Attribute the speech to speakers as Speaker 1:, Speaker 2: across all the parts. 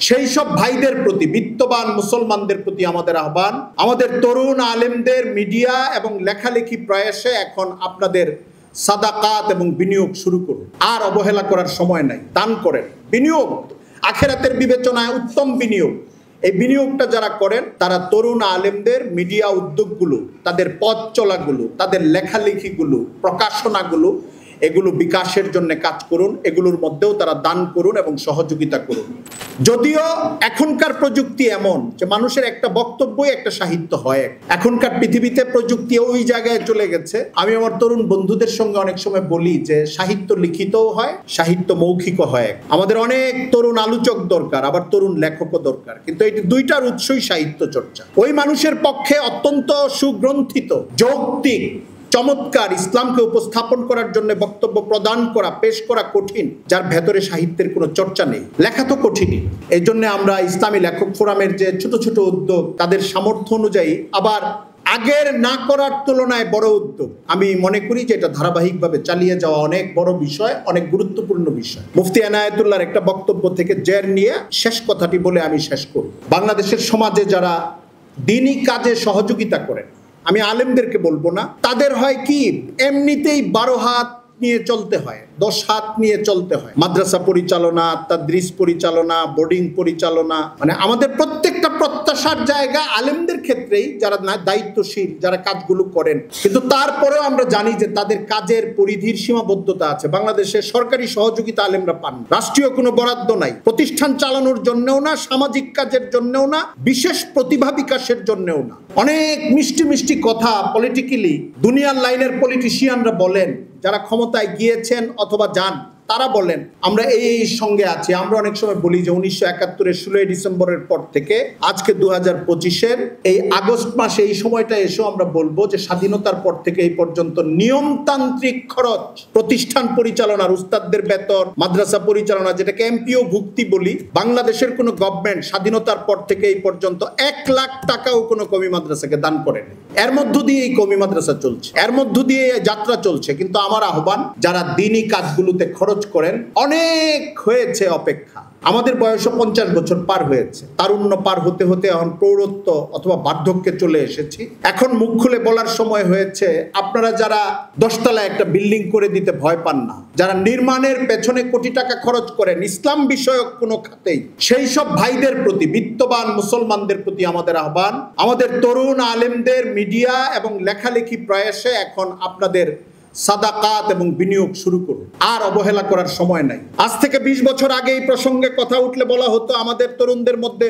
Speaker 1: সেই সব ভাইদের প্রতি, বিত্তবান মুসলমানদের প্রতি আমাদের আহ্বান, আমাদের তরুণ আলেমদের মিডিয়া এবং লেখালেখি প্রয়াসে এখন আপনাদের সাদাকাত এবং বিনিয়োগ শুরু করুন। আর অবহেলা করার সময় নাই। দান করেন, বিনিয়োগ আখিরাতের বিবেচনায় উত্তম বিনিয়োগ। এই বিনিয়োগটা যারা করেন তারা তরুণ আলেমদের মিডিয়া উদ্যোগগুলো, তাদের পথ চলাগুলো, তাদের লেখালেখিগুলো, প্রকাশনাগুলো, এগুলো বিকাশের জন্য কাজ করুন। এগুলোর মধ্যেও তারা দান করুন এবং সহযোগিতা করুন। যদিও এখনকার প্রযুক্তি এমন যে মানুষের একটা বক্তব্যই একটা সাহিত্য হয়। এখনকার পৃথিবীতে প্রযুক্তি ওই জায়গায় চলে গেছে। আমি আমার তরুণ বন্ধুদের সঙ্গে অনেক সময় বলি যে সাহিত্য লিখিতও হয়, সাহিত্য মৌখিকও হয়। আমাদের অনেক তরুণ আলোচক দরকার, আবার তরুণ লেখকও দরকার, কিন্তু এই দুইটার উৎসই সাহিত্য চর্চা। ওই মানুষের পক্ষে অত্যন্ত সুগ্রন্থিত, যৌক্তিক, চমৎকার ইসলামকে উপস্থাপন করার জন্য বক্তব্য প্রদান করা, পেশ করা কঠিন, যার ভেতরে সাহিত্যের কোনো চর্চা নেই। লেখা তো কঠিনই। এই জন্য আমরা ইসলামী লেখক ফোরামের যে ছোট ছোট উদ্যোগ, তাদের সামর্থ্য অনুযায়ী আবার আগের না করার তুলনায় বড় উদ্যোগ, আমি মনে করি যে এটা ধারাবাহিকভাবে চালিয়ে যাওয়া অনেক বড় বিষয়, অনেক গুরুত্বপূর্ণ বিষয়। মুফতি এনায়েতুল্লাহর একটা বক্তব্য থেকে জের নিয়ে শেষ কথাটি বলে আমি শেষ করব। বাংলাদেশের সমাজে যারা দ্বীনি কাজে সহযোগিতা করেন, আমি আলেমদেরকে বলবো না, তাদের হয় কি এমনিতেই 12 হাত নিয়ে চলতে হয়, 10 হাত নিয়ে চলতে হয়। মাদ্রাসা পরিচালনা, তাদরিস পরিচালনা, বোর্ডিং পরিচালনা, মানে আমাদের প্রত্যেকটা প্রত্যাশার জায়গা আলেমদের ক্ষেত্রেই, যারা দায়িত্বশীল, যারা কাজগুলো করেন। কিন্তু তারপরেও আমরা জানি যে তাদের কাজের পরিধির সীমাবদ্ধতা আছে। বাংলাদেশে সরকারি সহযোগিতা আলেমরা পান, রাষ্ট্রীয় কোনো বরাদ্দ নাই, প্রতিষ্ঠান চালানোর জন্যও না, সামাজিক কাজের জন্যও না, বিশেষ প্রতিভা বিকাশের জন্যও না। অনেক মিষ্টি মিষ্টি কথা পলিটিক্যালি দুনিয়ার লাইনের পলিটিশিয়ানরা বলেন, যারা ক্ষমতায় গিয়েছেন অথবা যান, তারা বলেন আমরা এই সঙ্গে আছি। আমরা অনেক সময় বলি যে 1971-এর 16 ডিসেম্বরের পর থেকে আজকে 2025-এর এই আগস্ট মাসে এই সময়টা এসেও আমরা বলবো যে স্বাধীনতার পর থেকে এই পর্যন্ত নিয়মতান্ত্রিক খরচ, প্রতিষ্ঠান পরিচালনার, উস্তাদদের বেতন, মাদ্রাসা পরিচালনা, যেটাকে এমপিও ভুক্তি বলি, বাংলাদেশের কোনো গভর্নমেন্ট স্বাধীনতার পর থেকে এই পর্যন্ত 1 লাখ টাকাও কোনো কওমি মাদ্রাসাকে দান করেনি। এর মধ্য দিয়ে এই কওমি মাদ্রাসা চলছে, এর মধ্য দিয়ে যাত্রা চলছে। কিন্তু আমার আহ্বান, যারা দ্বীনি কাজগুলোতে খরচ করেন, অনেক হয়েছে অপেক্ষা। আমাদের বয়স 50 বছর পার হয়েছে, তারুণ্য পার হতে হতে এখন প্রৌঢ়ত্ব অথবা বার্ধক্যে চলে এসেছি। এখন মুখ খুলে বলার সময় হয়েছে। আপনারা যারা 10 তলায় একটা বিল্ডিং করে দিতে ভয় পান না, যারা নির্মাণের পেছনে কোটি টাকা খরচ করেন ইসলাম বিষয়ক কোনো খাতেই, সেই সব ভাইদের প্রতি, বিত্তবান মুসলমানদের প্রতি আমাদের আহ্বান, আমাদের তরুণ আলেমদের মিডিয়া এবং লেখালেখি প্রয়াসে এখন আপনাদের সাদাকাত এবং বিনিয়োগ শুরু করুন। আর অবহেলা করার সময় নাই। আজ থেকে 20 বছর আগে এই প্রসঙ্গে কথা উঠলে বলা হতো আমাদের তরুণদের মধ্যে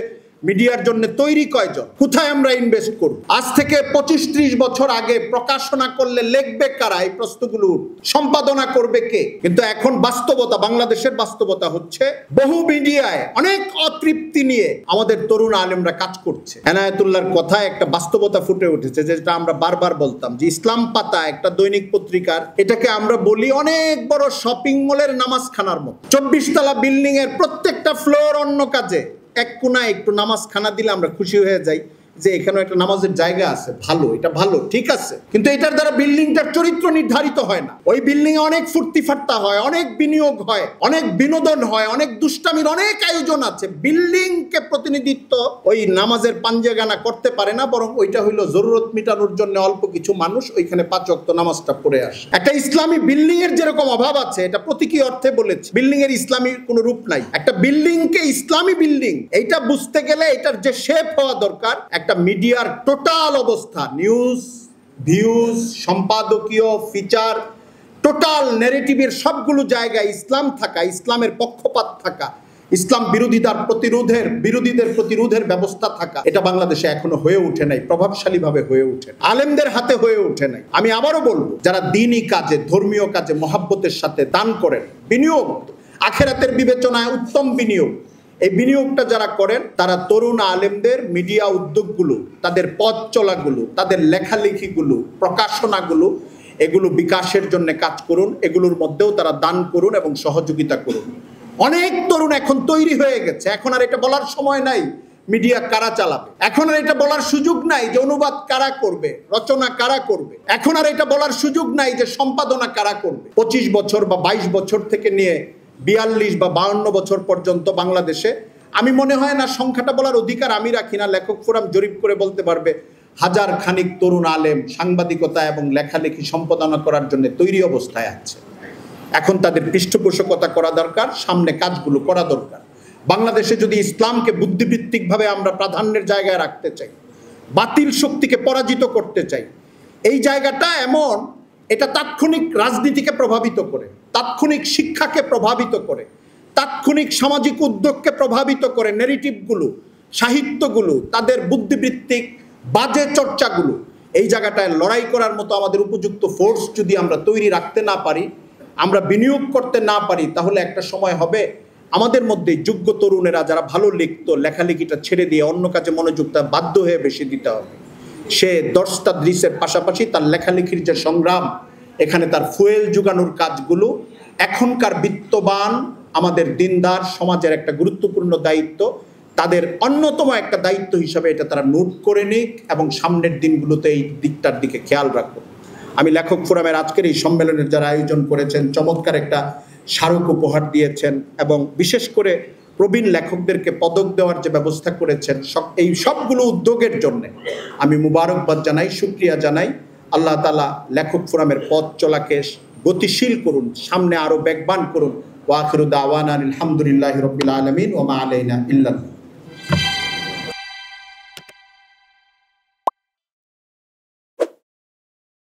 Speaker 1: মিডিয়ার জন্য তৈরি কয়জন, কোথায় আমরা ইনভেস্ট করব। আজ থেকে 25-30 বছর আগে প্রকাশনা করলে লিখবে কারা, এই প্রশ্নগুলো সম্পাদনা করবে কে। কিন্তু এখন বাস্তবতা, বাংলাদেশের বাস্তবতা হচ্ছে বহু মিডিয়ায় অনেক অতৃপ্তি নিয়ে আমাদের তরুণ আলেমরা কাজ করছে। এনায়েতুল্লাহর কথায় একটা বাস্তবতা ফুটে উঠেছে, যেটা আমরা বারবার বলতাম যে ইসলাম পাতা একটা দৈনিক পত্রিকার, এটাকে আমরা বলি অনেক বড় শপিং মলের নামাজখানার মতো। 24 তলা বিল্ডিং এর প্রত্যেকটা ফ্লোর অন্য কাজে, এক কোনায় একটু নামাজখানা দিলে আমরা খুশি হয়ে যাই যে এখানে একটা নামাজের জায়গা আছে, ভালো, এটা ভালো, ঠিক আছে। কিন্তু এটার দ্বারা বিল্ডিংটার চরিত্র নির্ধারিত হয় না। ওই বিল্ডিং এ অনেক ফুর্তি ফাট্টা হয়, অনেক বিনিয়োগ হয়, অনেক বিনোদন হয়, অনেক দুষ্টামির অনেক আয়োজন আছে। বিল্ডিং কে প্রতিনিধিত্ব ওই নামাজের পাঞ্জেগানা করতে পারে না, বরং ওইটা হইলো জরুরত মিটানোর জন্য অল্প কিছু মানুষ ওইখানে 5 ওয়াক্ত নামাজটা পড়ে আসে। একটা ইসলামী বিল্ডিং এর যেরকম অভাব আছে, এটা প্রতীকী অর্থে বলেছে, বিল্ডিং এর ইসলামী কোনো রূপ নাই। একটা বিল্ডিং কে ইসলামী বিল্ডিং, এইটা বুঝতে গেলে এটার যে শেপ হওয়া দরকার, একটা মিডিয়ার টোটাল অবস্থা, নিউজ, ভিউজ, সম্পাদকীয়, ফিচার, টোটাল ন্যারেটিভের সবগুলো জায়গায় ইসলাম থাকা, ইসলামের পক্ষপাত থাকা, ইসলাম বিরোধীদের প্রতিরোধের ব্যবস্থা থাকা, এটা বাংলাদেশে এখনো হয়ে ওঠে নাই, প্রভাবশালীভাবে হয়ে ওঠে, আলেমদের হাতে হয়ে ওঠে নাই। আমি আবারও বলবো, যারা দ্বীনি কাজে, ধর্মীয় কাজে মহাব্বতের সাথে দান করেন, বিনিয়োগ আখিরাতের বিবেচনায় উত্তম বিনিয়োগ, এই বিনিয়োগটা যারা করেন তারা তরুণ আলেমদের মিডিয়া উদ্যোগগুলো, তাদের পথ চলাগুলো, তাদের লেখালেখিগুলো, প্রকাশনাগুলো, এগুলো বিকাশের জন্য কাজ করুন। এগুলোর মধ্যেও তারা দান করুন এবং সহযোগিতা করুন। অনেক তরুণ এখন তৈরি হয়ে গেছে, এখন আর এটা বলার সময় নাই মিডিয়া কারা চালাবে, এখন আর এটা বলার সুযোগ নাই যে অনুবাদ কারা করবে, রচনা কারা করবে, এখন আর এটা বলার সুযোগ নাই যে সম্পাদনা কারা করবে। 25 বছর বা 22 বছর থেকে নিয়ে 42 বা 52 বছর পর্যন্ত বাংলাদেশে আমি মনে হয় না সংখ্যাটা বলার অধিকার আমি রাখি না, লেখক ফোরাম জরিপ করে বলতে পারবে হাজার খানিক তরুণ আলেম সাংবাদিকতা এবং লেখালেখি সম্পাদনা করার জন্য তৈরি অবস্থায় আছে। এখন তাদের পৃষ্ঠপোষকতা করা দরকার, সামনে কাজগুলো করা দরকার। বাংলাদেশে যদি ইসলামকে বুদ্ধিবৃত্তিকভাবে আমরা প্রাধান্যের জায়গায় রাখতে চাই, বাতিল শক্তিকে পরাজিত করতে চাই, এই জায়গাটা এমন, এটা তাৎক্ষণিক রাজনীতিকে প্রভাবিত করে, তাৎক্ষণিক শিক্ষাকে প্রভাবিত করে, তাৎক্ষণিক সামাজিক উদ্যোগকে প্রভাবিত করে, নেরেটিভগুলো, সাহিত্যগুলো, তাদের বুদ্ধিবৃত্তিক বাজে চর্চাগুলো, এই জায়গাটায় লড়াই করার মতো আমাদের উপযুক্ত ফোর্স যদি আমরা তৈরি রাখতে না পারি, আমরা বিনিয়োগ করতে না পারি, তাহলে একটা সময় হবে আমাদের মধ্যে যোগ্য তরুণেরা যারা ভালো লিখতো লেখালেখিটা ছেড়ে দিয়ে অন্য কাজে মনোযোগটা বাধ্য হয়ে বেশি দিতে হবে। সে দর্শ তাদরিসের পাশাপাশি তার লেখালেখির যে সংগ্রাম, এখানে তার ফুয়েল যোগানোর কাজগুলো এখনকার বিত্তবান আমাদের দিনদার সমাজের একটা গুরুত্বপূর্ণ দায়িত্ব, তাদের অন্যতম একটা দায়িত্ব হিসাবে এটা তারা নোট করে নিক এবং সামনের দিনগুলোতে এই দিকটার দিকে খেয়াল রাখুন। আমি লেখক ফোরামের আজকের এই সম্মেলনের যারা আয়োজন করেছেন, চমৎকার একটা স্মারক উপহার দিয়েছেন এবং বিশেষ করে প্রবীণ লেখকদেরকে পদক দেওয়ার যে ব্যবস্থা করেছেন, এই সবগুলো উদ্যোগের জন্য আমি মুবারকবাদ জানাই, শুকরিয়া জানাই। আল্লাহ তাআলা লেখক ফোরামের পথ চলাকে গতিশীল করুন, সামনে আরো বেগবান করুন। ওয়া আখিরু দাওয়ানা আলহামদুলিল্লাহি রাব্বিল আলামিন ওয়া মা আলাইনা ইল্লাল্লাহ।